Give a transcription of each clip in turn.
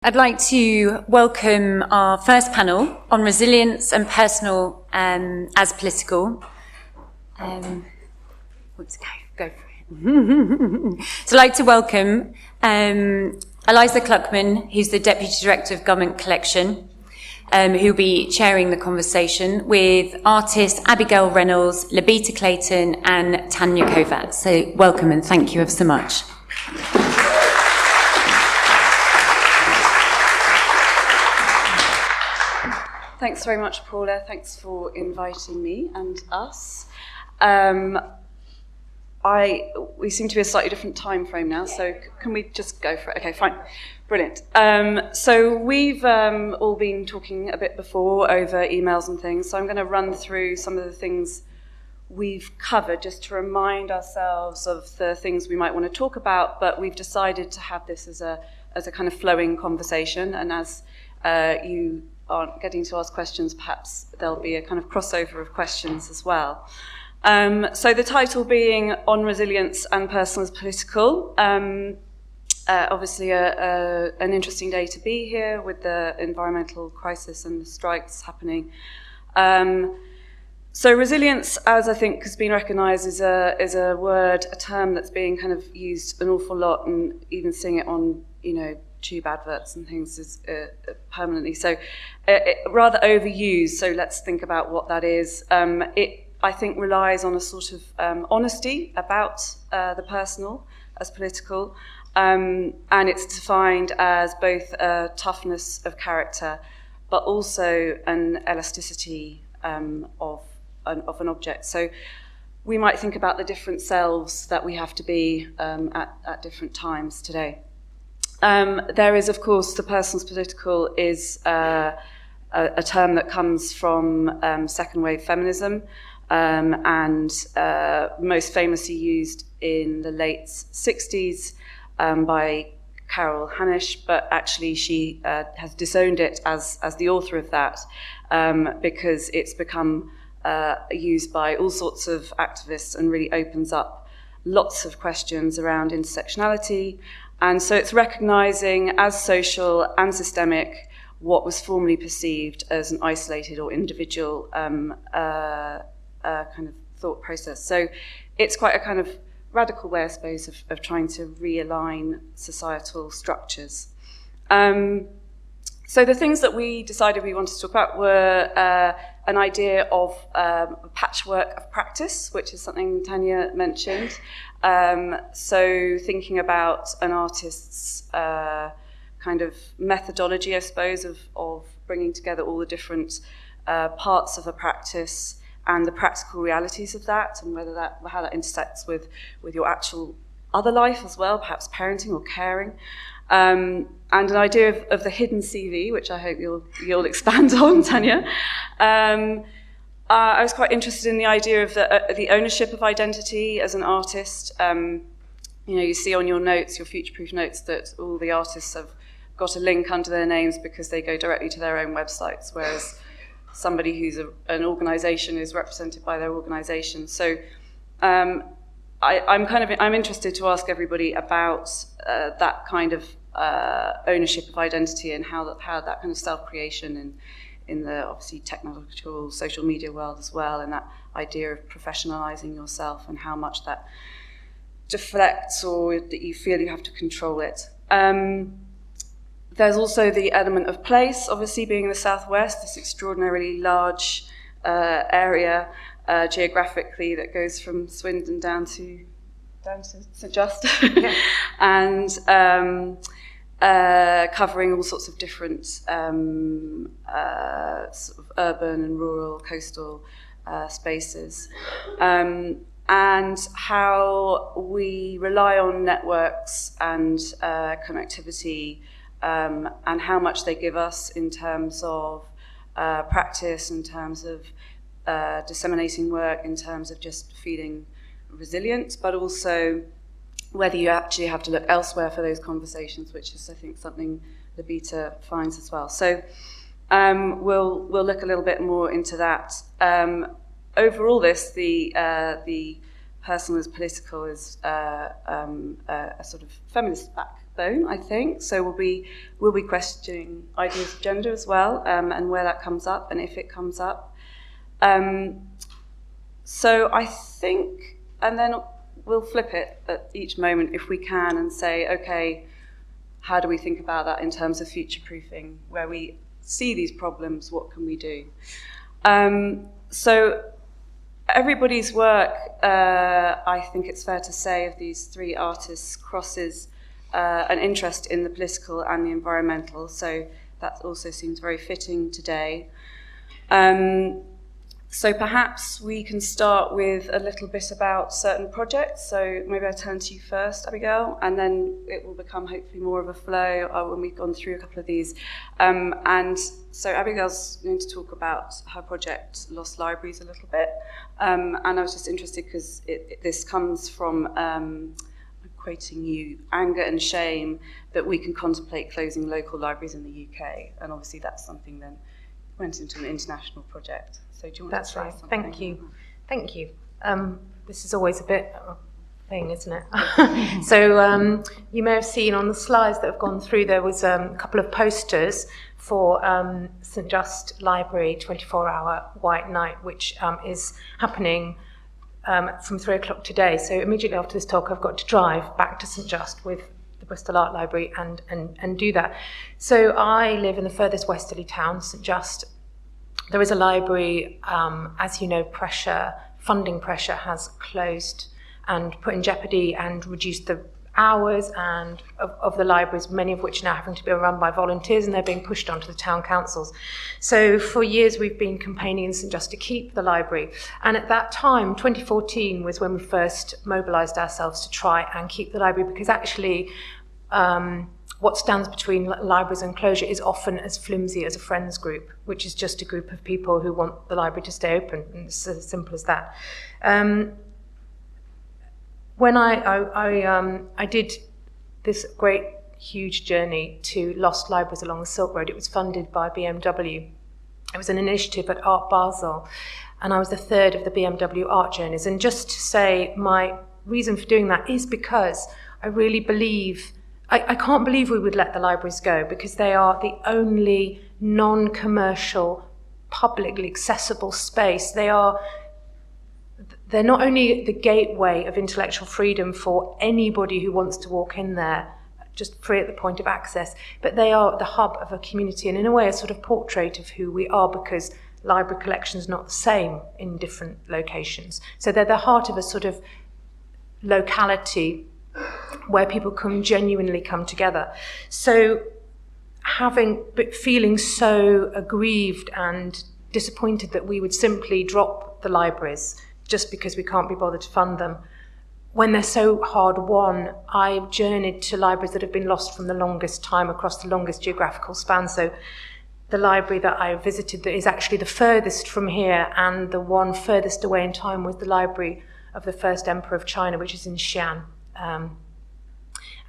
I'd like to welcome our first panel on resilience and personal as political. Go for it. So I'd like to welcome Eliza Gluckman, who's the Deputy Director of Government Collection, who'll be chairing the conversation with artists Abigail Reynolds, Libita Clayton and Tania Kovats. So welcome and thank you ever so much. Thanks very much, Paula. Thanks for inviting me and us. We seem to be a slightly different time frame now, so can we just go for it? Okay, fine. Brilliant. So we've all been talking a bit before over emails and things, so I'm going to run through some of the things we've covered just to remind ourselves of the things we might want to talk about, but we've decided to have this as a kind of flowing conversation, and as you aren't getting to ask questions, perhaps there'll be a kind of crossover of questions as well. So the title being On Resilience and Personal as Political. Obviously an interesting day to be here with the environmental crisis and the strikes happening. So resilience, as I think has been recognised, is a word, a term that's being kind of used an awful lot, and even seeing it on, tube adverts and things is permanently. So rather overused, so let's think about what that is. It, I think, relies on a sort of honesty about the personal as political, and it's defined as both a toughness of character, but also an elasticity of an object. So we might think about the different selves that we have to be at different times today. There is, of course, the personal political is a term that comes from second wave feminism, and most famously used in the late 60s by Carol Hanisch, but actually she has disowned it as the author of that because it's become used by all sorts of activists and really opens up lots of questions around intersectionality. And so it's recognising as social and systemic what was formerly perceived as an isolated or individual kind of thought process. So it's quite a kind of radical way, I suppose, of trying to realign societal structures. So the things that we decided we wanted to talk about were an idea of a patchwork of practice, which is something Tania mentioned. So thinking about an artist's kind of methodology, I suppose, of bringing together all the different parts of a practice and the practical realities of that, and how that intersects with your actual other life as well, perhaps parenting or caring. And an idea of the hidden CV, which I hope you'll expand on, Tania. I was quite interested in the idea of the ownership of identity as an artist. You see on your notes, your future-proof notes, that all the artists have got a link under their names because they go directly to their own websites, whereas somebody who's an organisation is represented by their organisation. So I'm interested to ask everybody about that kind of ownership of identity and how that kind of self-creation in the obviously technological social media world as well, and that idea of professionalising yourself and how much that deflects or that you feel you have to control it. There's also the element of place, obviously being in the southwest, this extraordinarily large area geographically that goes from Swindon down to St Just, yeah. And covering all sorts of different sort of urban and rural, coastal spaces, and how we rely on networks and connectivity, and how much they give us in terms of practice, in terms of disseminating work, in terms of just feeling resilient, but also whether you actually have to look elsewhere for those conversations, which is, I think, something Libita finds as well. So we'll look a little bit more into that. Overall, the personal as political is a sort of feminist backbone, I think. So we'll be questioning ideas of gender as well, and where that comes up and if it comes up. So I think, and then we'll flip it at each moment if we can and say, okay, how do we think about that in terms of future-proofing? Where we see these problems, what can we do? So everybody's work, I think it's fair to say, of these three artists crosses an interest in the political and the environmental, so that also seems very fitting today. So perhaps we can start with a little bit about certain projects. So maybe I'll turn to you first, Abigail, and then it will become hopefully more of a flow when we've gone through a couple of these. And so Abigail's going to talk about her project, Lost Libraries, a little bit. And I was just interested because this comes from, I'm quoting you, anger and shame that we can contemplate closing local libraries in the UK. And obviously that's something then went into an international project. So do you want That's to say right. something? Thank you. Thank you. This is always a bit of a thing, isn't it? So you may have seen on the slides that have gone through, there was a couple of posters for St Just Library 24-hour White Night, which is happening from 3 o'clock today. So immediately after this talk, I've got to drive back to St Just with the Bristol Art Library and do that. So I live in the furthest westerly town, St Just. There is a library, as you know, funding pressure has closed and put in jeopardy and reduced the hours and of the libraries, many of which are now having to be run by volunteers, and they're being pushed onto the town councils. So for years we've been campaigning in St Just to keep the library. And at that time, 2014 was when we first mobilised ourselves to try and keep the library, because actually what stands between libraries and closure is often as flimsy as a friends group, which is just a group of people who want the library to stay open, and it's as simple as that. When I did this great, huge journey to Lost Libraries along the Silk Road, it was funded by BMW. It was an initiative at Art Basel, and I was the third of the BMW art journeys. And just to say, my reason for doing that is because I really believe, I can't believe we would let the libraries go, because they are the only non-commercial, publicly accessible space. They're not only the gateway of intellectual freedom for anybody who wants to walk in there, just free at the point of access, but they are the hub of a community, and in a way a sort of portrait of who we are, because library collections are not the same in different locations. So they're the heart of a sort of locality where people can genuinely come together. So feeling so aggrieved and disappointed that we would simply drop the libraries just because we can't be bothered to fund them, when they're so hard won, I journeyed to libraries that have been lost from the longest time across the longest geographical span. So the library that I visited that is actually the furthest from here and the one furthest away in time was the library of the first emperor of China, which is in Xi'an.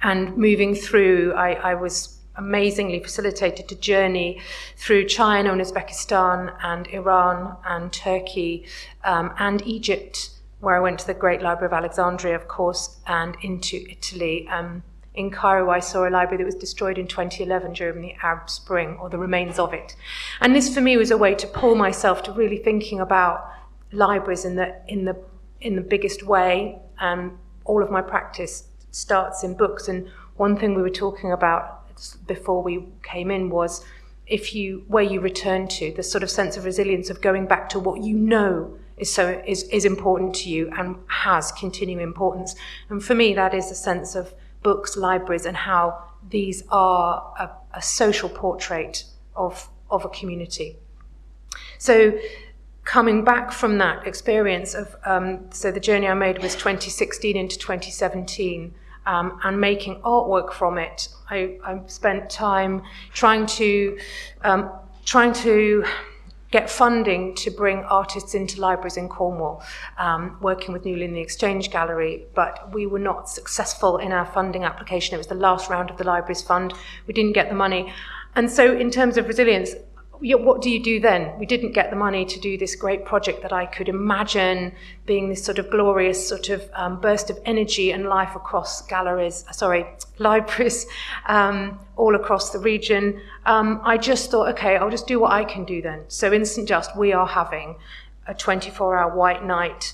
And moving through, I was amazingly facilitated to journey through China and Uzbekistan and Iran and Turkey and Egypt, where I went to the Great Library of Alexandria, of course, and into Italy. In Cairo, I saw a library that was destroyed in 2011 during the Arab Spring, or the remains of it. And this, for me, was a way to pull myself to really thinking about libraries in the biggest way. All of my practice starts in books, and one thing we were talking about before we came in was where you return to, the sort of sense of resilience of going back to what you know is important to you and has continuing importance. And for me, that is a sense of books, libraries, and how these are a social portrait of a community. So coming back from that experience of, so the journey I made was 2016 into 2017, and making artwork from it. I spent time trying to get funding to bring artists into libraries in Cornwall, working with Newlyn the Exchange Gallery, but we were not successful in our funding application. It was the last round of the libraries fund. We didn't get the money. And so in terms of resilience, what do you do then? We didn't get the money to do this great project that I could imagine being this sort of glorious sort of burst of energy and life across libraries, all across the region. I just thought, okay, I'll just do what I can do then. So in St Just, we are having a 24-hour white night,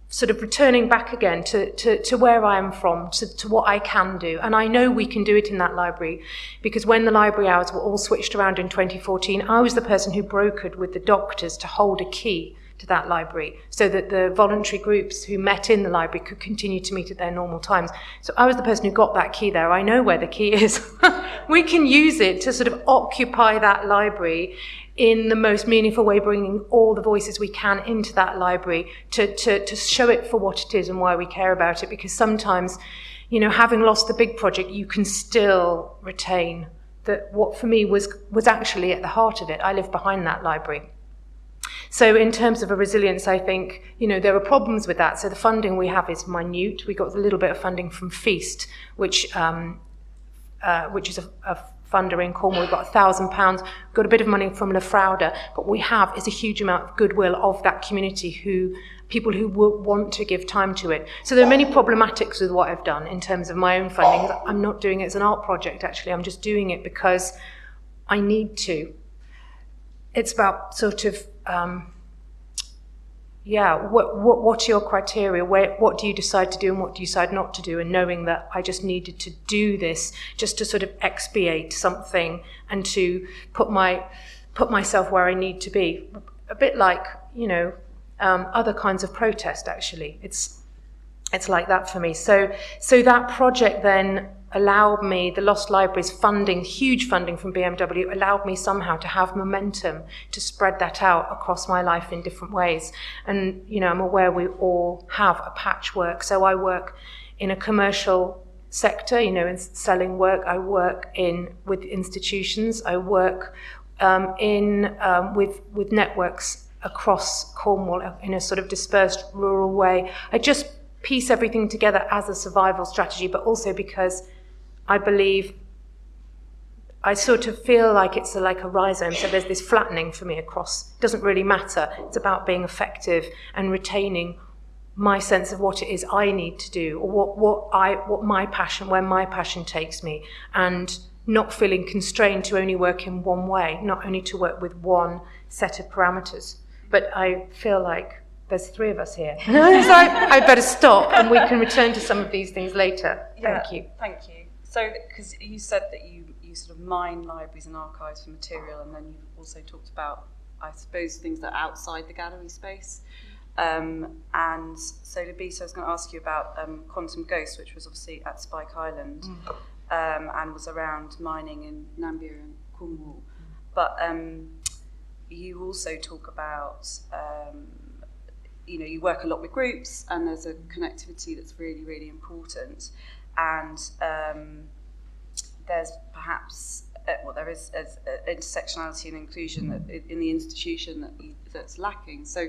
sort of returning back again to where I am from, to what I can do. And I know we can do it in that library, because when the library hours were all switched around in 2014, I was the person who brokered with the doctors to hold a key to that library so that the voluntary groups who met in the library could continue to meet at their normal times. So I was the person who got that key there. I know where the key is. We can use it to sort of occupy that library in the most meaningful way, bringing all the voices we can into that library to show it for what it is and why we care about it. Because sometimes, having lost the big project, you can still retain that what for me was actually at the heart of it. I live behind that library. So in terms of a resilience, I think, there are problems with that. So the funding we have is minute. We got a little bit of funding from Feast, which is a funder in Cornwall. We've got £1,000, got a bit of money from La Frauda, but we have is a huge amount of goodwill of that community, people who want to give time to it. So there are many problematics with what I've done in terms of my own funding. I'm not doing it as an art project, actually. I'm just doing it because I need to. It's about sort of, what are your criteria? What do you decide to do and what do you decide not to do? And knowing that I just needed to do this just to sort of expiate something and to put myself where I need to be. A bit like, other kinds of protest, actually. It's like that for me. So that project then allowed me, the Lost Libraries funding, huge funding from BMW, allowed me somehow to have momentum to spread that out across my life in different ways. And, I'm aware we all have a patchwork. So I work in a commercial sector, in selling work. I work with institutions. I work with networks across Cornwall in a sort of dispersed rural way. I just piece everything together as a survival strategy, but also because I believe, I sort of feel like it's like a rhizome, so there's this flattening for me across. It doesn't really matter. It's about being effective and retaining my sense of what it is I need to do, or what my passion, where my passion takes me, and not feeling constrained to only work in one way, not only to work with one set of parameters. But I feel like there's three of us here. So I better stop and we can return to some of these things later. Thank you. Thank you. So, because you said that you sort of mine libraries and archives for material, and then you also talked about, I suppose, things that are outside the gallery space. And so, Libita, I was going to ask you about Quantum Ghost, which was obviously at Spike Island, and was around mining in Namibia and Cornwall. But you also talk about, you work a lot with groups, and there's a connectivity that's really, really important. And there's perhaps, there is intersectionality and inclusion in the institution that's lacking. So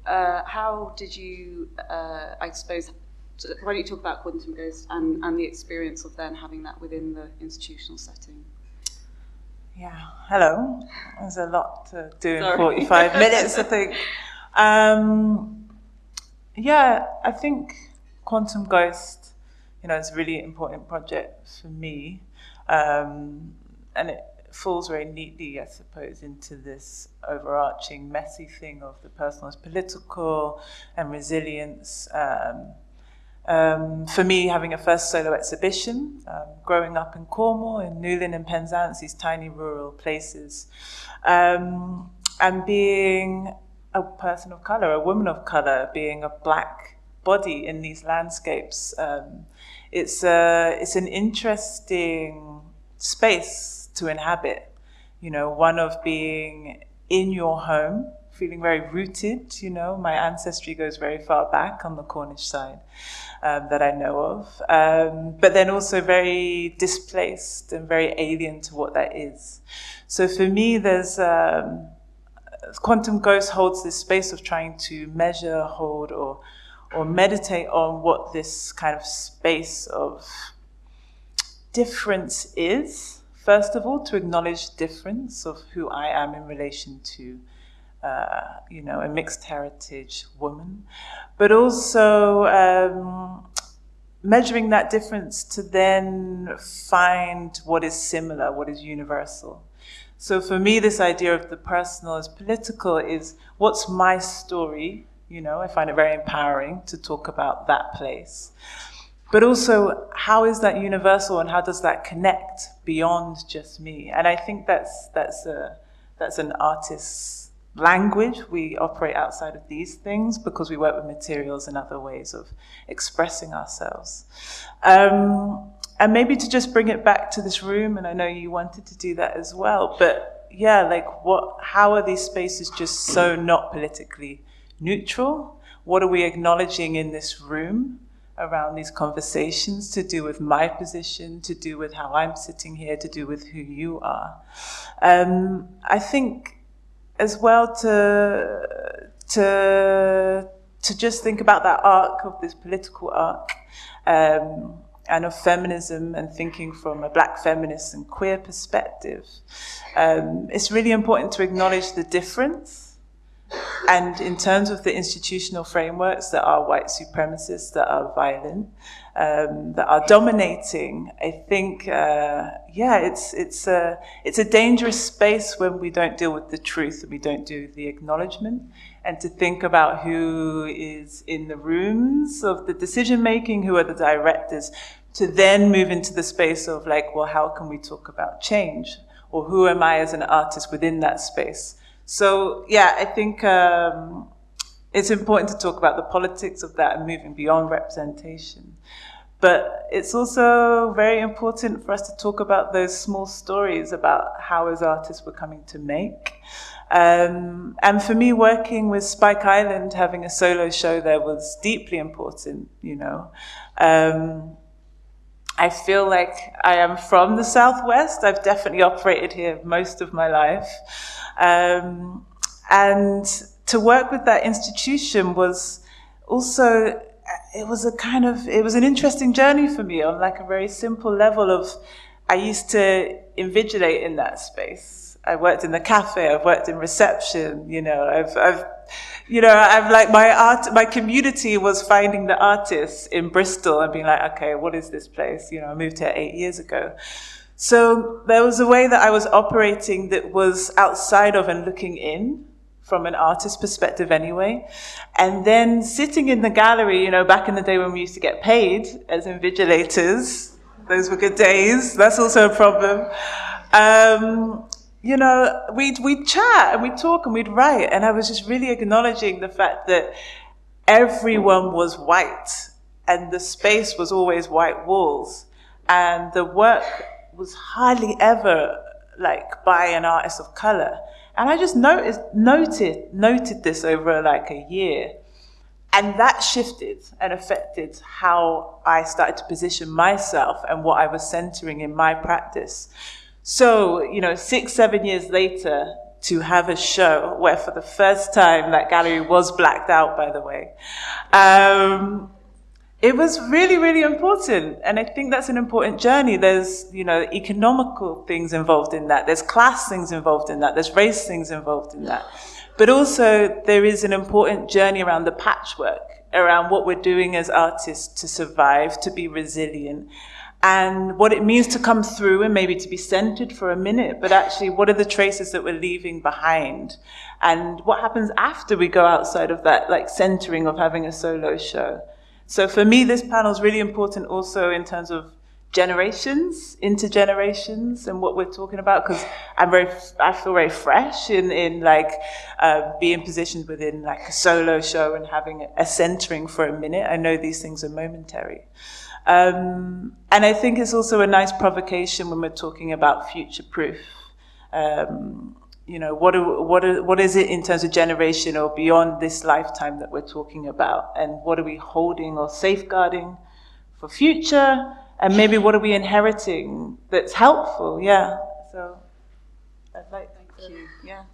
how did you, I suppose, why don't you talk about Quantum Ghost and the experience of then having that within the institutional setting? Yeah, hello. There's a lot to do in 45 minutes, I think. I think Quantum Ghost, it's a really important project for me. And it falls very neatly, I suppose, into this overarching messy thing of the personal as political and resilience. For me, having a first solo exhibition, growing up in Cornwall, in Newlyn and Penzance, these tiny rural places, and being a person of colour, a woman of colour, being a black body in these landscapes, it's an interesting space to inhabit, one of being in your home, feeling very rooted, my ancestry goes very far back on the Cornish side that I know of, but then also very displaced and very alien to what that is. So for me, there's Quantum Ghost holds this space of trying to measure, hold, or meditate on what this kind of space of difference is first of all, to acknowledge difference of who I am in relation to, a mixed heritage woman, but also measuring that difference to then find what is similar, what is universal. So for me, this idea of the personal as political is what's my story. I find it very empowering to talk about that place. But also, how is that universal and how does that connect beyond just me? And I think that's an artist's language. We operate outside of these things because we work with materials and other ways of expressing ourselves. And maybe to just bring it back to this room, and I know you wanted to do that as well, but yeah, how are these spaces just so not politically neutral? What are we acknowledging in this room around these conversations to do with my position, to do with how I'm sitting here, to do with who you are? I think as well to just think about that arc of this political arc, and of feminism, and thinking from a Black feminist and queer perspective. It's really important to acknowledge the difference. And in terms of the institutional frameworks that are white supremacist, that are violent, that are dominating, I think, it's a dangerous space when we don't deal with the truth and we don't do the acknowledgement. And to think about who is in the rooms of the decision making, who are the directors, to then move into the space of how can we talk about change? Or who am I as an artist within that space? So, I think it's important to talk about the politics of that and moving beyond representation. But it's also very important for us to talk about those small stories about how as artists we're coming to make. And for me, working with Spike Island, having a solo show there was deeply important, I feel like I am from the Southwest. I've definitely operated here most of my life. And to work with that institution was also, it was an interesting journey for me on a very simple level of, I used to invigilate in that space. I worked in the cafe, I've worked in reception, my community was finding the artists in Bristol and being like, okay, what is this place? I moved here 8 years ago. So there was a way that I was operating that was outside of and looking in from an artist's perspective anyway. And then sitting in the gallery, back in the day when we used to get paid as invigilators, those were good days. That's also a problem. We'd chat and we'd talk and we'd write. And I was just really acknowledging the fact that everyone was white and the space was always white walls. And the work was hardly ever by an artist of color. And I just noted this over a year. And that shifted and affected how I started to position myself and what I was centering in my practice. So, 6-7 years later, to have a show where for the first time that gallery was blacked out, by the way, it was really, really important. And I think that's an important journey. There's, economical things involved in that. There's class things involved in that. There's race things involved in that. But also there is an important journey around the patchwork, around what we're doing as artists to survive, to be resilient, and what it means to come through and maybe to be centered for a minute, but actually what are the traces that we're leaving behind? And what happens after we go outside of that, centering of having a solo show? So for me, this panel is really important also in terms of generations, intergenerations, and what we're talking about, because I feel very fresh in being positioned within a solo show and having a centering for a minute. I know these things are momentary. And I think it's also a nice provocation when we're talking about future proof. What is it in terms of generation or beyond this lifetime that we're talking about? And what are we holding or safeguarding for future? And maybe what are we inheriting that's helpful? Yeah. So I'd like Thank you. Yeah.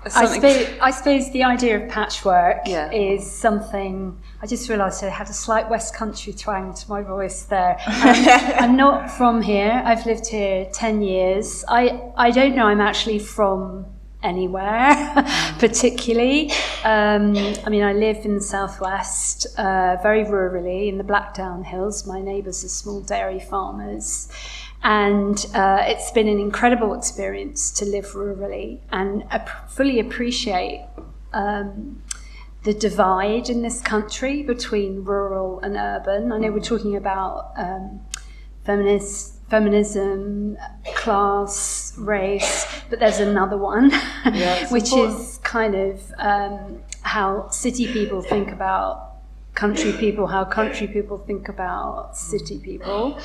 I suppose the idea of patchwork Yeah. is something. I just realised I had a slight West Country twang to my voice there. I'm not from here. I've lived here 10 years. I don't know I'm actually from anywhere particularly. I mean, I live in the southwest, very rurally in the Blackdown Hills. My neighbours are small dairy farmers. And it's been an incredible experience to live rurally and fully appreciate the divide in this country between rural and urban. I know we're talking about feminism, class, race, but there's another one, which is kind of how city people think about country people, how country people think about city people.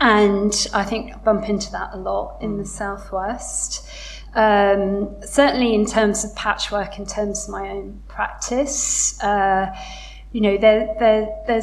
And I think I bump into that a lot in the southwest. Certainly in terms of patchwork, in terms of my own practice, there's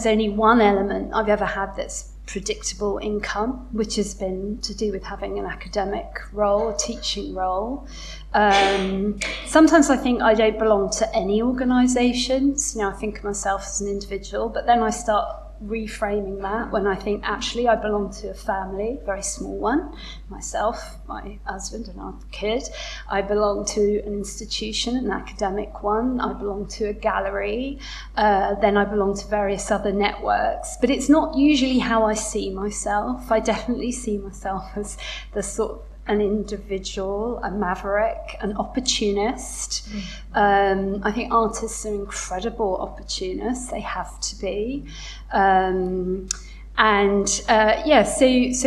only one element I've ever had that's predictable income, which has been to do with having an academic role, a teaching role. Sometimes I think I don't belong to any organisations. I think of myself as an individual, but then I start reframing that when I think actually I belong to a family, a very small one, myself, my husband and our kid. I belong to an institution, an academic one. I belong to a gallery. Then I belong to various other networks. But it's not usually how I see myself. I definitely see myself as the sort of an individual, a maverick, an opportunist. I think artists are incredible opportunists. They have to be. So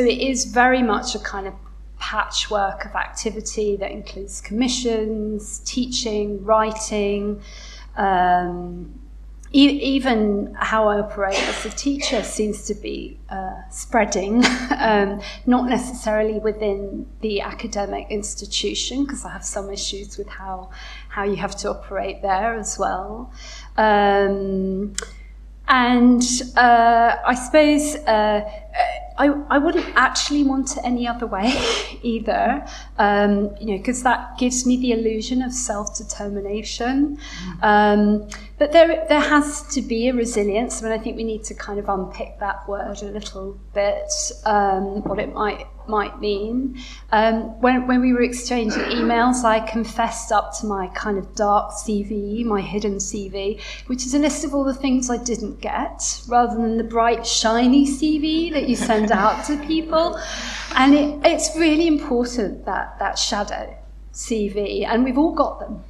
it is very much a kind of patchwork of activity that includes commissions, teaching, writing, even how I operate as a teacher seems to be spreading, not necessarily within the academic institution, because I have some issues with how you have to operate there as well. I suppose I wouldn't actually want it any other way either, because that gives me the illusion of self-determination. But there has to be a resilience. I mean, I think we need to kind of unpick that word a little bit, what it might mean. When we were exchanging emails, I confessed up to my kind of dark CV, my hidden CV, which is a list of all the things I didn't get, rather than the bright, shiny CV that you send out to people. And it's really important, that shadow CV, and we've all got them.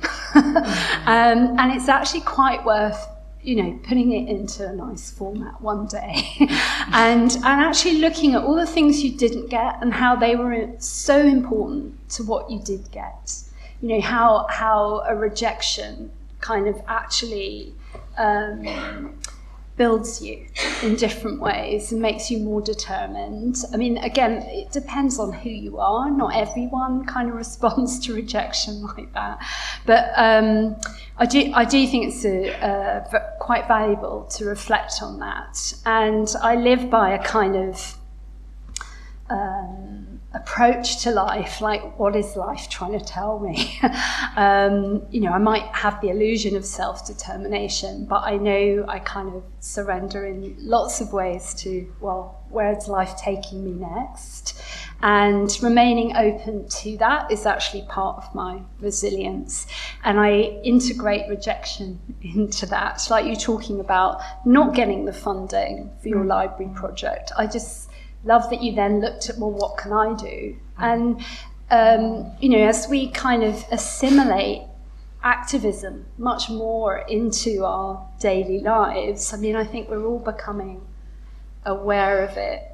And it's actually quite worth putting it into a nice format one day and actually looking at all the things you didn't get and how they were so important to what you did get. How a rejection kind of actually builds you in different ways and makes you more determined. I mean, again, it depends on who you are. Not everyone kind of responds to rejection like that. But I do think it's quite valuable to reflect on that. And I live by a kind of approach to life, like, what is life trying to tell me? I might have the illusion of self-determination, but I know I kind of surrender in lots of ways to, well, where's life taking me next? And remaining open to that is actually part of my resilience. And I integrate rejection into that. Like you talking about not getting the funding for your library project. I just love that you then looked at, well, what can I do? And, as we kind of assimilate activism much more into our daily lives, I mean, I think we're all becoming aware of it,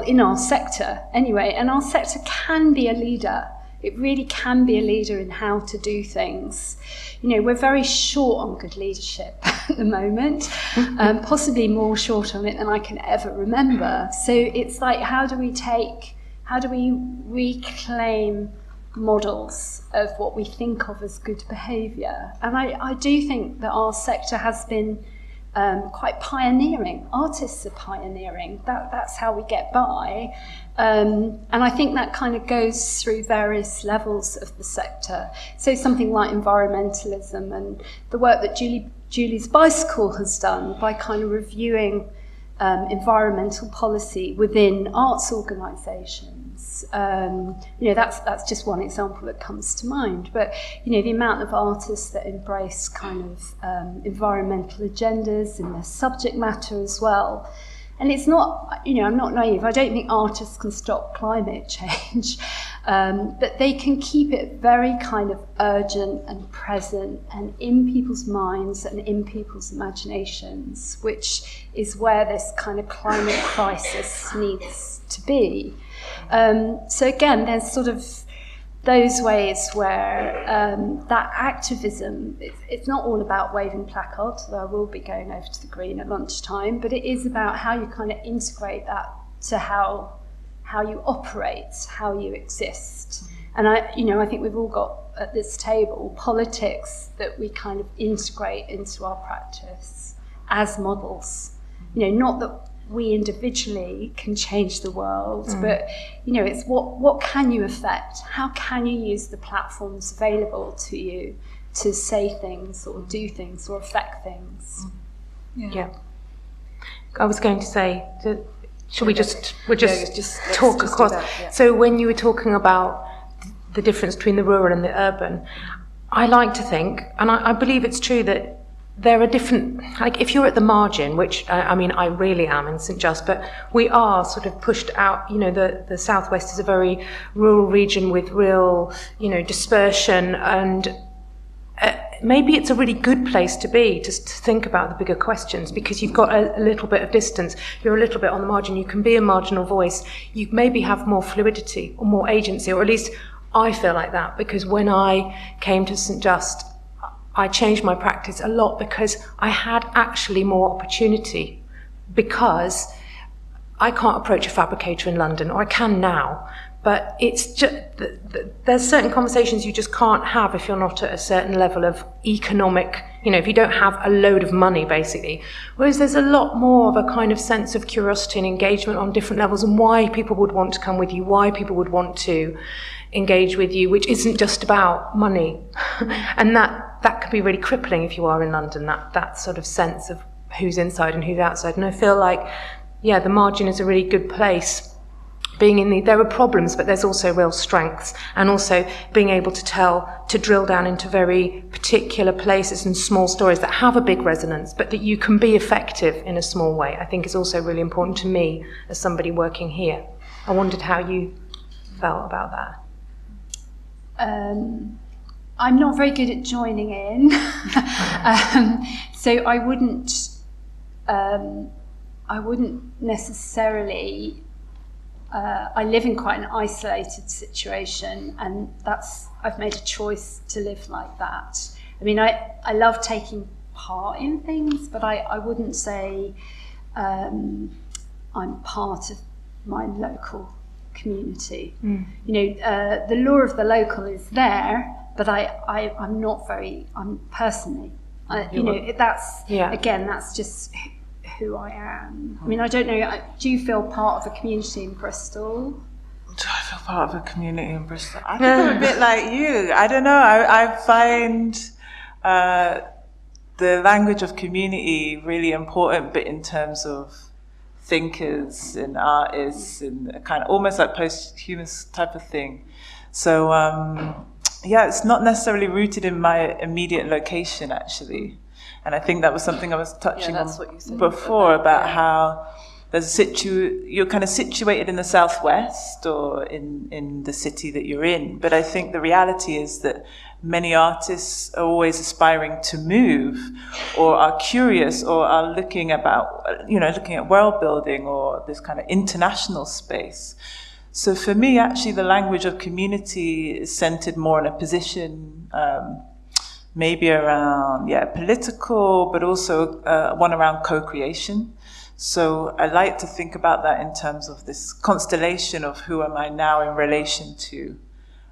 in our sector anyway, and our sector can be a leader. It really can be a leader in how to do things. We're very short on good leadership at the moment, possibly more short on it than I can ever remember. So it's like, how do we reclaim models of what we think of as good behaviour? And I do think that our sector has been quite pioneering. Artists are pioneering. That's how we get by. And I think that kind of goes through various levels of the sector. So something like environmentalism and the work that Julie's Bicycle has done by kind of reviewing environmental policy within arts organisations. That's just one example that comes to mind. But, the amount of artists that embrace kind of environmental agendas in their subject matter as well. And it's not, I'm not naive. I don't think artists can stop climate change, but they can keep it very kind of urgent and present and in people's minds and in people's imaginations, which is where this kind of climate crisis needs to be. So again, there's sort of those ways where that activism, it's not all about waving placards, though I will be going over to the Green at lunchtime, but it is about how you kind of integrate that to how you operate, how you exist. And I think we've all got at this table politics that we kind of integrate into our practice as models. Not that we individually can change the world, but it's what can you affect? How can you use the platforms available to you to say things or do things or affect things? Yeah. I was going to say, should we just talk across? So when you were talking about the difference between the rural and the urban, I like to think, and I believe it's true, that there are different, like if you're at the margin, which I really am in St Just, but we are sort of pushed out. The southwest is a very rural region with real, dispersion, and maybe it's a really good place to be, to think about the bigger questions, because you've got a little bit of distance, you're a little bit on the margin, you can be a marginal voice, you maybe have more fluidity or more agency, or at least I feel like that, because when I came to St Just, I changed my practice a lot because I had actually more opportunity, because I can't approach a fabricator in London, or I can now, but it's just, there's certain conversations you just can't have if you're not at a certain level of economic, if you don't have a load of money, basically. Whereas there's a lot more of a kind of sense of curiosity and engagement on different levels, and why people would want to come with you, why people would want to engage with you, which isn't just about money. And that can be really crippling if you are in London, that sort of sense of who's inside and who's outside. And I feel like, the margin is a really good place. There are problems, but there's also real strengths, and also being able to drill down into very particular places and small stories that have a big resonance, but that you can be effective in a small way, I think is also really important to me as somebody working here. I wondered how you felt about that. I'm not very good at joining in, so I wouldn't necessarily. I live in quite an isolated situation, and I've made a choice to live like that. I love taking part in things, but I wouldn't say I'm part of my local community. The law of the local is there, but I'm personally, that's just who I am. I don't know, do you feel part of a community in Bristol? Do I feel part of a community in Bristol? I think I'm a bit like you. I don't know, I find the language of community really important, but in terms of thinkers and artists and kind of almost like post-humanist type of thing. So it's not necessarily rooted in my immediate location, actually. And I think that was something I was touching on before about how you're kind of situated in the southwest or in the city that you're in. But I think the reality is that many artists are always aspiring to move, or are curious, or are looking at world building or this kind of international space. So for me, actually, the language of community is centered more in a position, maybe around, political, but also one around co-creation. So I like to think about that in terms of this constellation of who am I now in relation to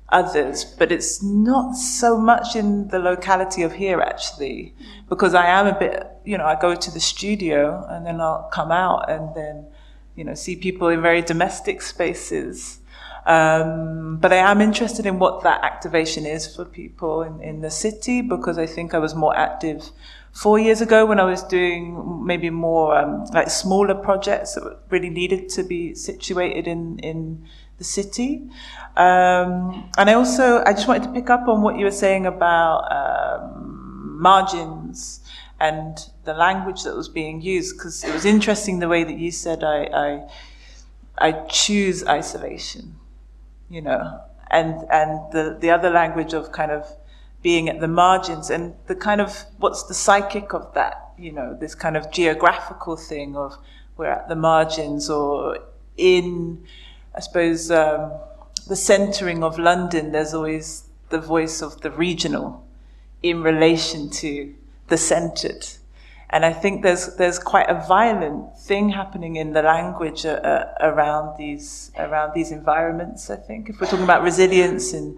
others, but it's not so much in the locality of here, actually, because I am a bit, I go to the studio and then I'll come out and then, see people in very domestic spaces. But I am interested in what that activation is for people in the city, because I think I was more active 4 years ago when I was doing maybe more like smaller projects that really needed to be situated in the city. And I just wanted to pick up on what you were saying about margins and the language that was being used, because it was interesting the way that you said I choose isolation, and the other language of kind of being at the margins, and the kind of what's the psychic of that, this kind of geographical thing of we're at the margins, or in, I suppose, the centering of London, there's always the voice of the regional in relation to the centered. And I think there's quite a violent thing happening in the language around these environments. I think if we're talking about resilience and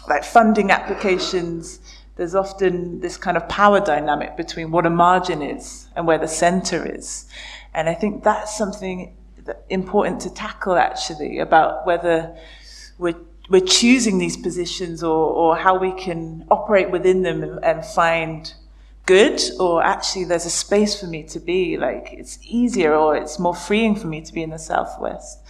like funding applications, there's often this kind of power dynamic between what a margin is and where the center is. And I think that's something important to tackle, actually, about whether we're choosing these positions or how we can operate within them and find good, or actually there's a space for me to be, like, it's easier or it's more freeing for me to be in the Southwest.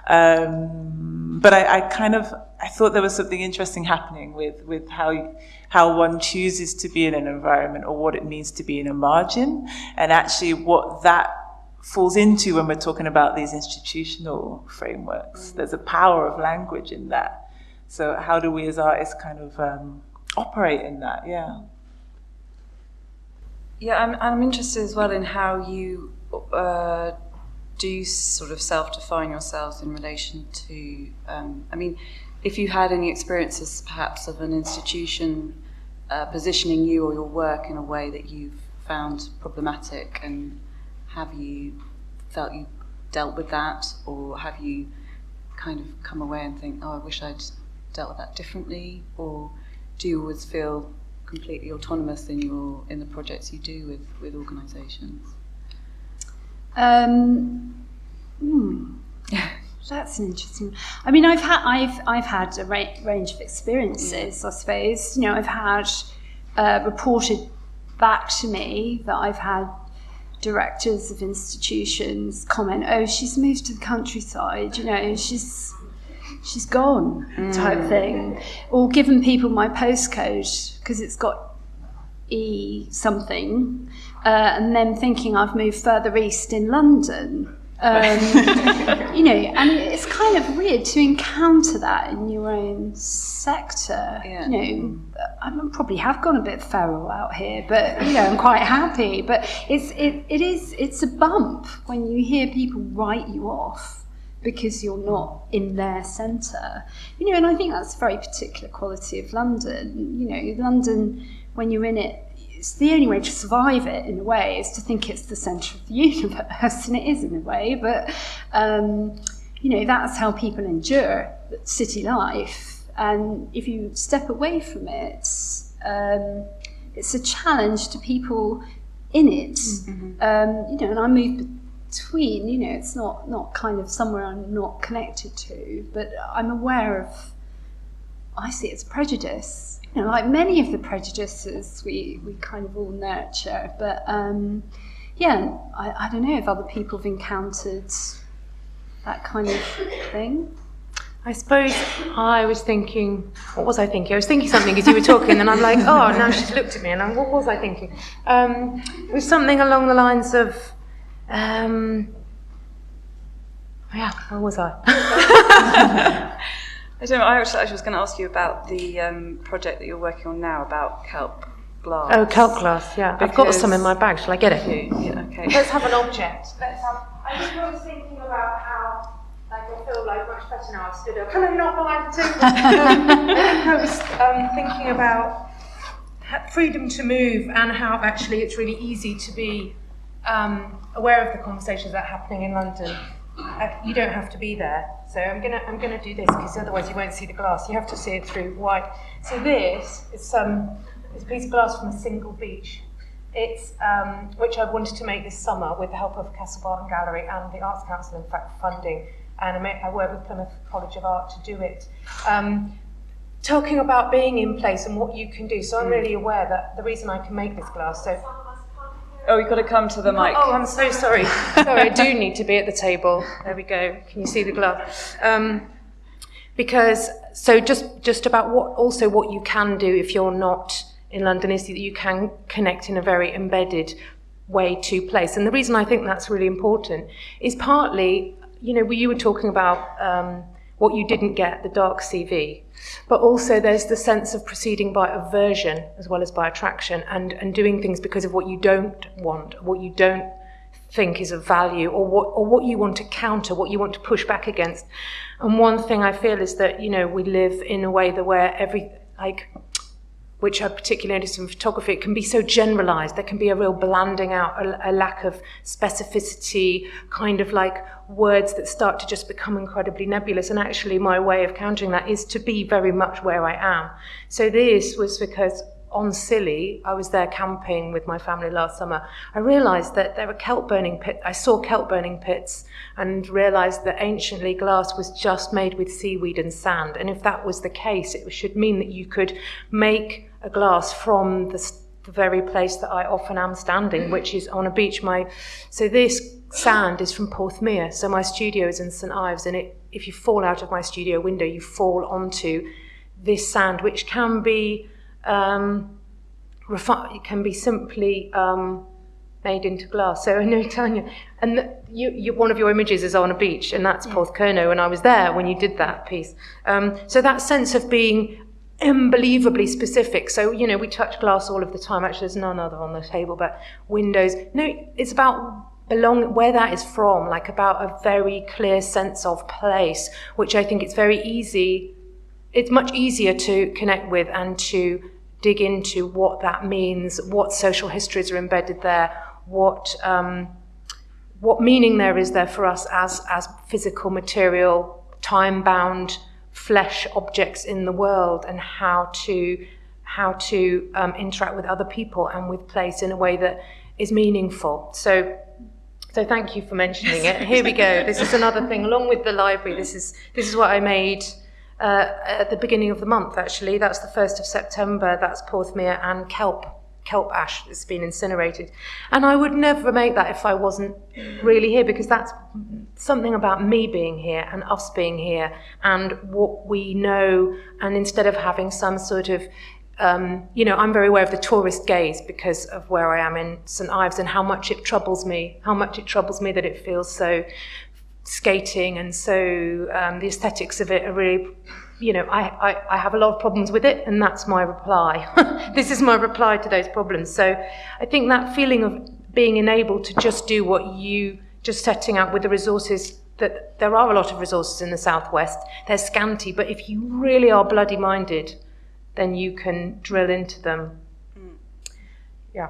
But I thought there was something interesting happening with how one chooses to be in an environment, or what it means to be in a margin, and actually what that falls into when we're talking about these institutional frameworks. There's a power of language in that. So how do we as artists kind of operate in that? Yeah. Yeah, I'm interested as well in how you do sort of self-define yourselves in relation to, if you had any experiences perhaps of an institution positioning you or your work in a way that you've found problematic, and have you felt you dealt with that, or have you kind of come away and think, I wish I'd dealt with that differently, or do you always feel completely autonomous in the projects you do with organisations? That's an interesting. I mean, I've had a range of experiences. I suppose I've had reported back to me that I've had directors of institutions comment, "Oh, she's moved to the countryside. She's gone," type thing, or given people my postcode because it's got E something, and then thinking I've moved further east in London. And it's kind of weird to encounter that in your own sector. Yeah. I probably have gone a bit feral out here, but I'm quite happy. But it's a bump when you hear people write you off because you're not in their centre. And I think that's a very particular quality of London. London, when you're in it, it's the only way to survive it, in a way, is to think it's the centre of the universe, and it is in a way, but that's how people endure city life. And if you step away from it, it's a challenge to people in it. Mm-hmm. And I move between, it's not kind of somewhere I'm not connected to, but I'm aware of, I see it as prejudice. Like many of the prejudices we kind of all nurture, but I don't know if other people have encountered that kind of thing. I suppose I was thinking, what was I thinking? I was thinking something as you were talking, and I'm like, oh, now she's looked at me, and what was I thinking? It was something along the lines of, where was I? I don't know, I actually was going to ask you about the project that you're working on now about kelp glass. Oh, kelp glass, yeah. I've got some in my bag. Shall I get it? Yeah, okay. Let's have an object. I was thinking about how, I feel like much better now I've stood up. Can I not behind the table? I was thinking about freedom to move, and how actually it's really easy to be aware of the conversations that are happening in London. You don't have to be there, so I'm gonna do this, because otherwise you won't see the glass. You have to see it through white. So this is a piece of glass from a single beach, It's which I wanted to make this summer with the help of Castle Barton Gallery and the Arts Council, in fact, funding. And I work with Plymouth College of Art to do it. Talking about being in place and what you can do. So I'm really aware that the reason I can make this glass. So. Oh, you've got to come to the mic. Oh, I'm so sorry. Sorry, I do need to be at the table. There we go. Can you see the glass? Because so just about what you can do if you're not in London is that you can connect in a very embedded way to place. And the reason I think that's really important is partly, you were talking about what you didn't get, the dark CV, but also there's the sense of proceeding by aversion as well as by attraction and doing things because of what you don't want, what you don't think is of value, or what you want to counter, what you want to push back against. And one thing I feel is that, we live in a way that where which I particularly notice in photography, it can be so generalized. There can be a real blanding out, a lack of specificity, kind of like words that start to just become incredibly nebulous. And actually my way of countering that is to be very much where I am. So this was because on Scilly, I was there camping with my family last summer. I realized that there were kelp burning pits. I saw kelp burning pits and realized that anciently glass was just made with seaweed and sand. And if that was the case, it should mean that you could make a glass from the very place that I often am standing, which is on a beach. So this sand is from Porthmeor. So my studio is in St Ives, and if you fall out of my studio window, you fall onto this sand, which can be it can be simply made into glass. So I know, Tania, and one of your images is on a beach, and that's Porthcurno, and I was there when you did that piece. So that sense of being unbelievably specific. So, we touch glass all of the time. Actually, there's none other on the table, but windows. No, it's about where that is from, like about a very clear sense of place, which I think it's very easy. It's much easier to connect with and to dig into what that means, what social histories are embedded there, what meaning there is there for us as physical, material, time-bound flesh objects in the world, and how to interact with other people and with place in a way that is meaningful. So thank you for mentioning it. Here we go. This is another thing, along with the library. This is what I made at the beginning of the month, actually. That's the 1st of September. That's Porthmeor and kelp ash that's been incinerated. And I would never make that if I wasn't really here, because that's something about me being here and us being here and what we know. And instead of having some sort of, I'm very aware of the tourist gaze because of where I am in St Ives and how much it troubles me that it feels so skating, and so the aesthetics of it are really, I have a lot of problems with it, and that's my reply. This is my reply to those problems. So I think that feeling of being enabled to just do what you, just setting out with the resources, that there are a lot of resources in the Southwest, they're scanty, but if you really are bloody minded, then you can drill into them. Yeah.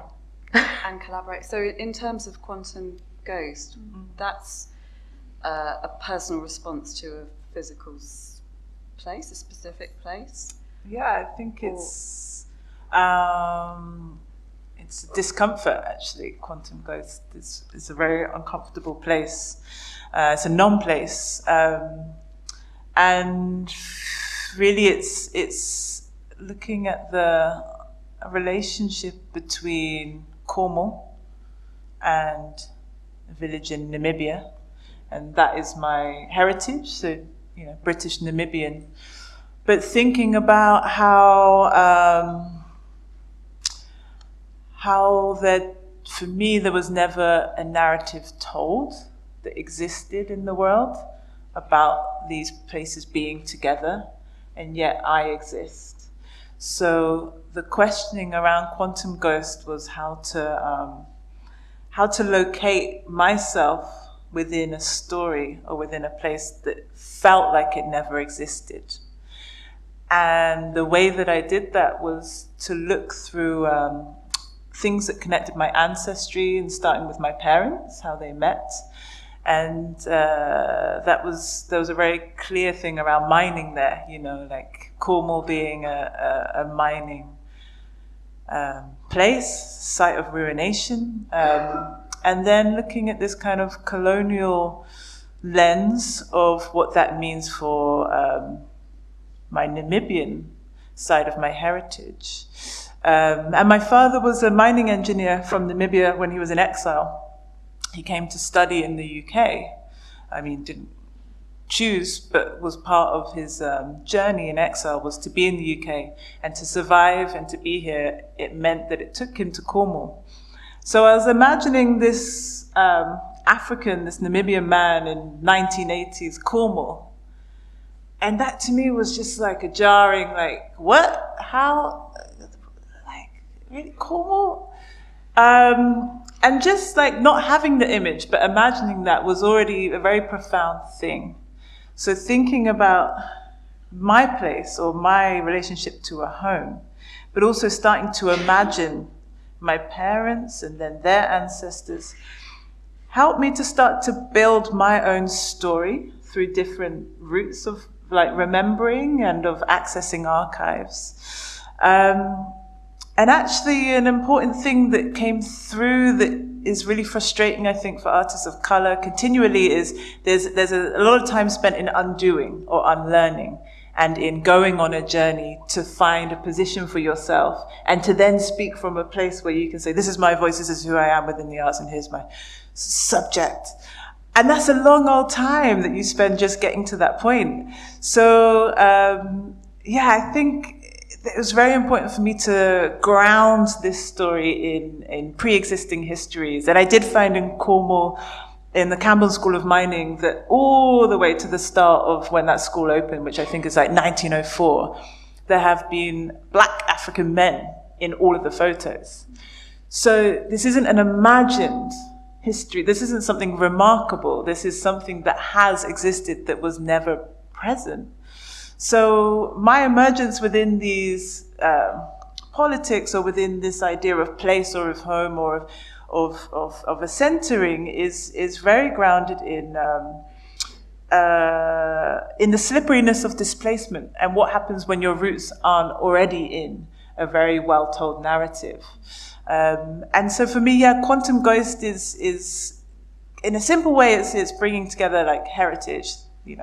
And collaborate. So in terms of Quantum Ghost, that's a personal response to a physical place, a specific place? Yeah, I think it's discomfort, actually. Quantum Ghost is a very uncomfortable place. It's a non-place. And really it's looking at the relationship between Cornwall and a village in Namibia. And that is my heritage, so, British Namibian. But thinking about how that, for me, there was never a narrative told that existed in the world about these places being together, and yet I exist. So the questioning around Quantum Ghost was how to locate myself within a story or within a place that felt like it never existed. And the way that I did that was to look through things that connected my ancestry, and starting with my parents, how they met. And there was a very clear thing around mining there, like Cornwall being a mining place, site of ruination, and then looking at this kind of colonial lens of what that means for my Namibian side of my heritage. And my father was a mining engineer from Namibia when he was in exile. He came to study in the UK. I mean, didn't choose, but was part of his journey in exile was to be in the UK, and to survive and to be here, it meant that it took him to Cornwall. So I was imagining this African, this Namibian man in 1980s Cornwall, and that to me was just like a jarring, like, what? How? Like, really, Cornwall? And just like not having the image, but imagining that was already a very profound thing. So thinking about my place or my relationship to a home, but also starting to imagine my parents and then their ancestors, helped me to start to build my own story through different routes of like remembering and of accessing archives. And actually an important thing that came through that is really frustrating, I think, for artists of color continually is there's a lot of time spent in undoing or unlearning and in going on a journey to find a position for yourself and to then speak from a place where you can say, this is my voice, this is who I am within the arts, and here's my subject. And that's a long old time that you spend just getting to that point. So, I think it was very important for me to ground this story in pre-existing histories. And I did find in Cornwall, in the Campbell School of Mining, that all the way to the start of when that school opened, which I think is like 1904, there have been Black African men in all of the photos. So this isn't an imagined history. This isn't something remarkable. This is something that has existed that was never present. So my emergence within these politics, or within this idea of place or of home or of a centering, is very grounded in the slipperiness of displacement and what happens when your roots aren't already in a very well-told narrative. And so for me, Quantum Ghost is in a simple way, it's bringing together like heritage,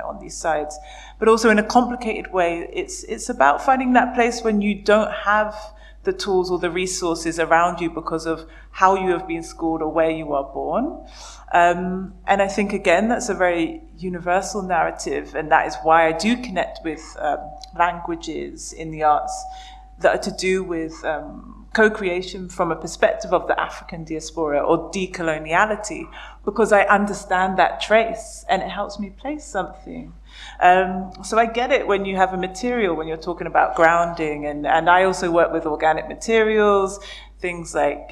on these sides, but also in a complicated way, it's about finding that place when you don't have the tools or the resources around you because of how you have been schooled or where you are born. And I think, again, that's a very universal narrative, and that is why I do connect with languages in the arts that are to do with co-creation from a perspective of the African diaspora or decoloniality, because I understand that trace and it helps me place something. So I get it when you have a material, when you're talking about grounding, and I also work with organic materials, things like,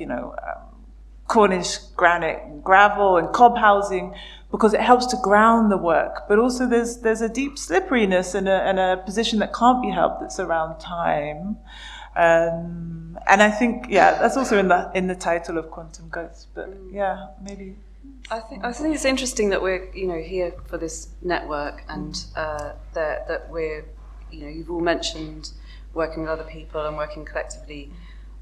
Cornish granite and gravel and cob housing, because it helps to ground the work. But also there's a deep slipperiness and a position that can't be held that's around time. And I think, that's also in the title of Quantum Ghost. But maybe. I think it's interesting that we're here for this network, and that we're you've all mentioned working with other people and working collectively,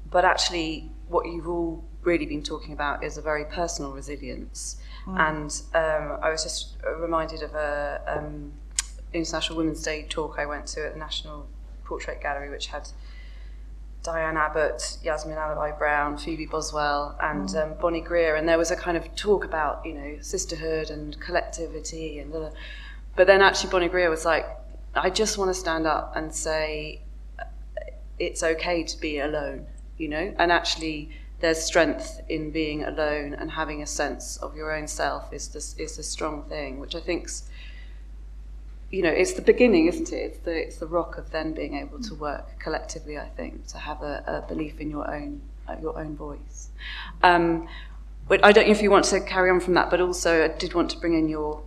but actually what you've all really been talking about is a very personal resilience. And I was just reminded of a International Women's Day talk I went to at the National Portrait Gallery, which had Diane Abbott, Yasmin Alibhai-Brown, Phoebe Boswell, and Bonnie Greer, and there was a kind of talk about sisterhood and collectivity, but then actually Bonnie Greer was like, I just want to stand up and say it's okay to be alone, and actually there's strength in being alone, and having a sense of your own self is a strong thing, which I think's it's the beginning, isn't it? It's the rock of then being able to work collectively, I think, to have a belief in your own voice. But I don't know if you want to carry on from that, but also I did want to bring in your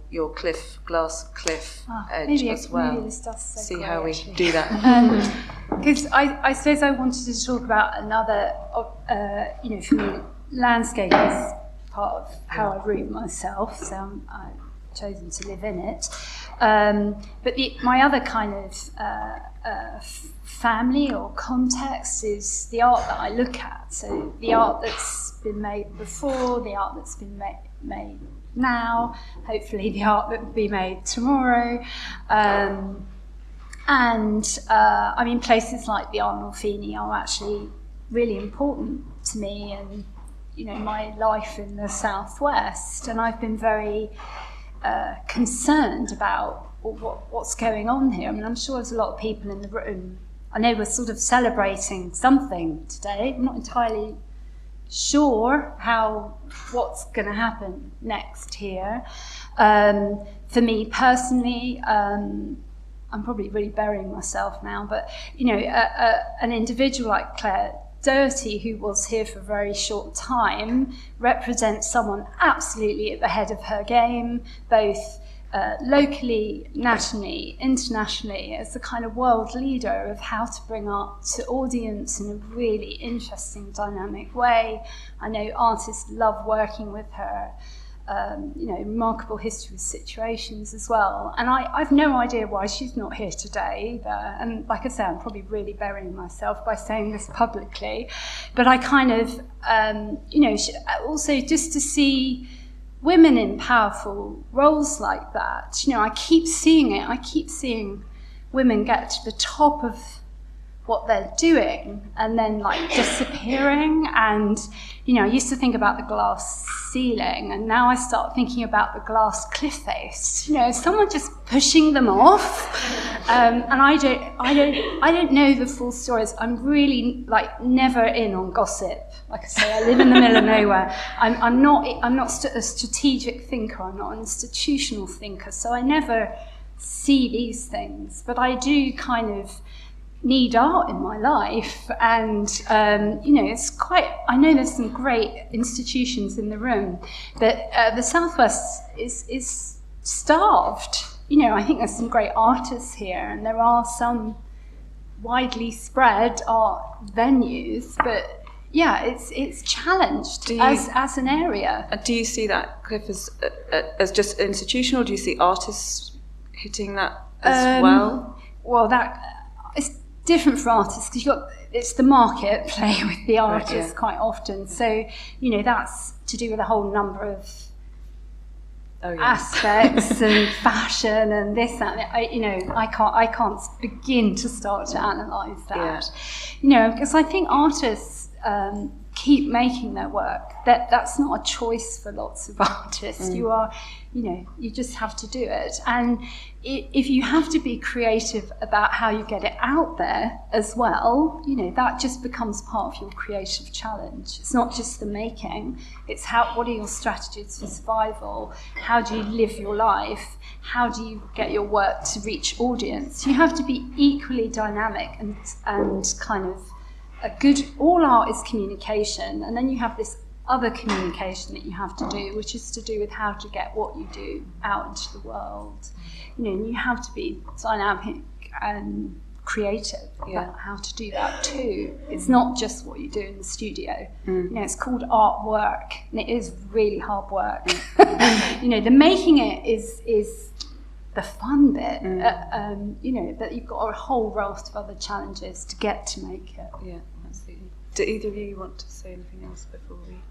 glass cliff edge as well. Maybe this does so see great, how we actually. do that. Because I suppose I wanted to talk about another, for me, landscape is part of how I root myself. So I'm chosen to live in it. But my other kind of family or context is the art that I look at. So the art that's been made before, the art that's been made now, hopefully the art that will be made tomorrow. I mean, places like the Arnolfini are actually really important to me and, you know, my life in the Southwest. And I've been very concerned about what's going on here. I mean, I'm sure there's a lot of people in the room. I know we're sort of celebrating something today. I'm not entirely sure what's going to happen next here. For me personally, I'm probably really burying myself now, but, you know, an individual like Claire Doherty, who was here for a very short time, represents someone absolutely at the head of her game, both locally, nationally, internationally, as the kind of world leader of how to bring art to audience in a really interesting, dynamic way. I know artists love working with her. You know, remarkable history of situations as well. And I've no idea why she's not here today either. And like I say, I'm probably really burying myself by saying this publicly. But I kind of, you know, also just to see women in powerful roles like that, you know, I keep seeing it. I keep seeing women get to the top of what they're doing and then like disappearing. And, you know, I used to think about the glass ceiling and now I start thinking about the glass cliff face. You know, someone just pushing them off. And I don't know the full stories. I'm really like never in on gossip. Like I say, I live in the middle of nowhere. I'm not a strategic thinker. I'm not an institutional thinker. So I never see these things, but I do kind of need art in my life. And, you know, it's quite, I know there's some great institutions in the room, but the Southwest is starved. You know, I think there's some great artists here and there are some widely spread art venues, but yeah, it's challenged as an area. Do you see that, Cliff, as just institutional? Do you see artists hitting that as well? Well, it's different for artists because it's the market play with the artists quite often. So, you know, that's to do with a whole number of aspects and fashion and this, that. I can't begin to start to analyse that. Yeah. You know, because I think artists keep making their work. That's not a choice for lots of artists. You are, you know, you just have to do it. And if you have to be creative about how you get it out there as well, you know, that just becomes part of your creative challenge. It's not just the making, it's what are your strategies for survival? How do you live your life? How do you get your work to reach audience? You have to be equally dynamic and kind of all art is communication, and then you have this other communication that you have to do, which is to do with how to get what you do out into the world. You know, and you have to be dynamic and creative about how to do that too. It's not just what you do in the studio. You know, it's called artwork, and it is really hard work. You know, the making it is the fun bit. You know, that you've got a whole raft of other challenges to get to make it. Yeah, absolutely. Do either of you want to say anything else before we?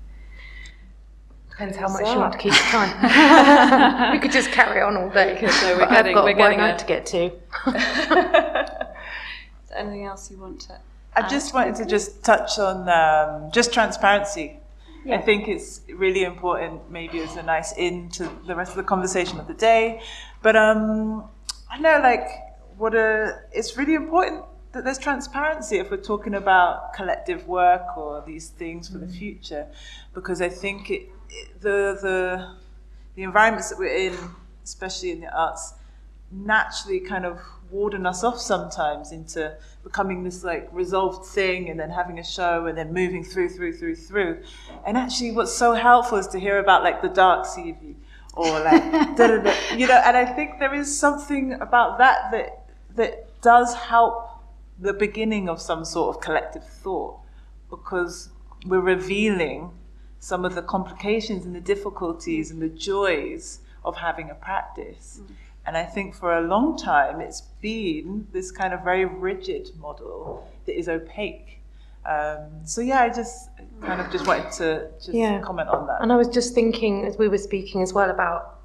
Depends how much you want to keep the time. We could just carry on all day. So I've got one night to get to. Is there anything else you want to? I just wanted to just touch on just transparency. Yeah. I think it's really important, maybe as a nice in to the rest of the conversation of the day. But I know, like, it's really important that there's transparency if we're talking about collective work or these things for the future, because I think the environments that we're in, especially in the arts, naturally kind of warden us off sometimes into becoming this like resolved thing and then having a show and then moving through. And actually what's so helpful is to hear about like the dark sea view or like you know, and I think there is something about that does help the beginning of some sort of collective thought, because we're revealing some of the complications and the difficulties and the joys of having a practice. And I think for a long time it's been this kind of very rigid model that is opaque. So yeah, I just kind of just wanted to comment on that. And I was just thinking, as we were speaking as well, about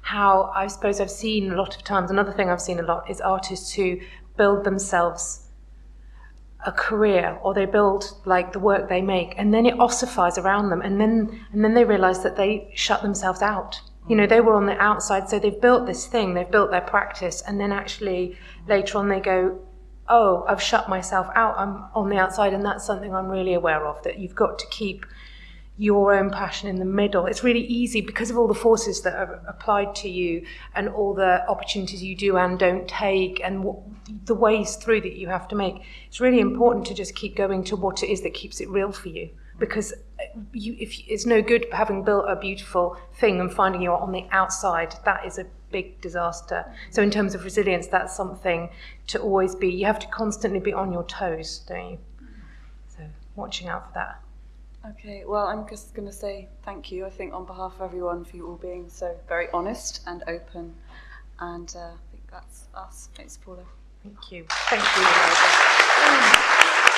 how I suppose I've seen a lot of times, another thing I've seen a lot is artists who build themselves a career, or they build like the work they make, and then it ossifies around them, and then they realise that they shut themselves out. You know, they were on the outside, so they've built this thing, they've built their practice, and then actually later on they go, oh, I've shut myself out, I'm on the outside, and that's something I'm really aware of, that you've got to keep your own passion in the middle. It's really easy because of all the forces that are applied to you and all the opportunities you do and don't take and the ways through that you have to make. It's really important to just keep going to what it is that keeps it real for you, because if it's no good having built a beautiful thing and finding you're on the outside. That is a big disaster. So in terms of resilience, that's something to always be, you have to constantly be on your toes, don't you? So watching out for that. Okay, well, I'm just going to say thank you, I think, on behalf of everyone, for you all being so very honest and open. And I think that's us. It's Paula. Thank you. Thank you.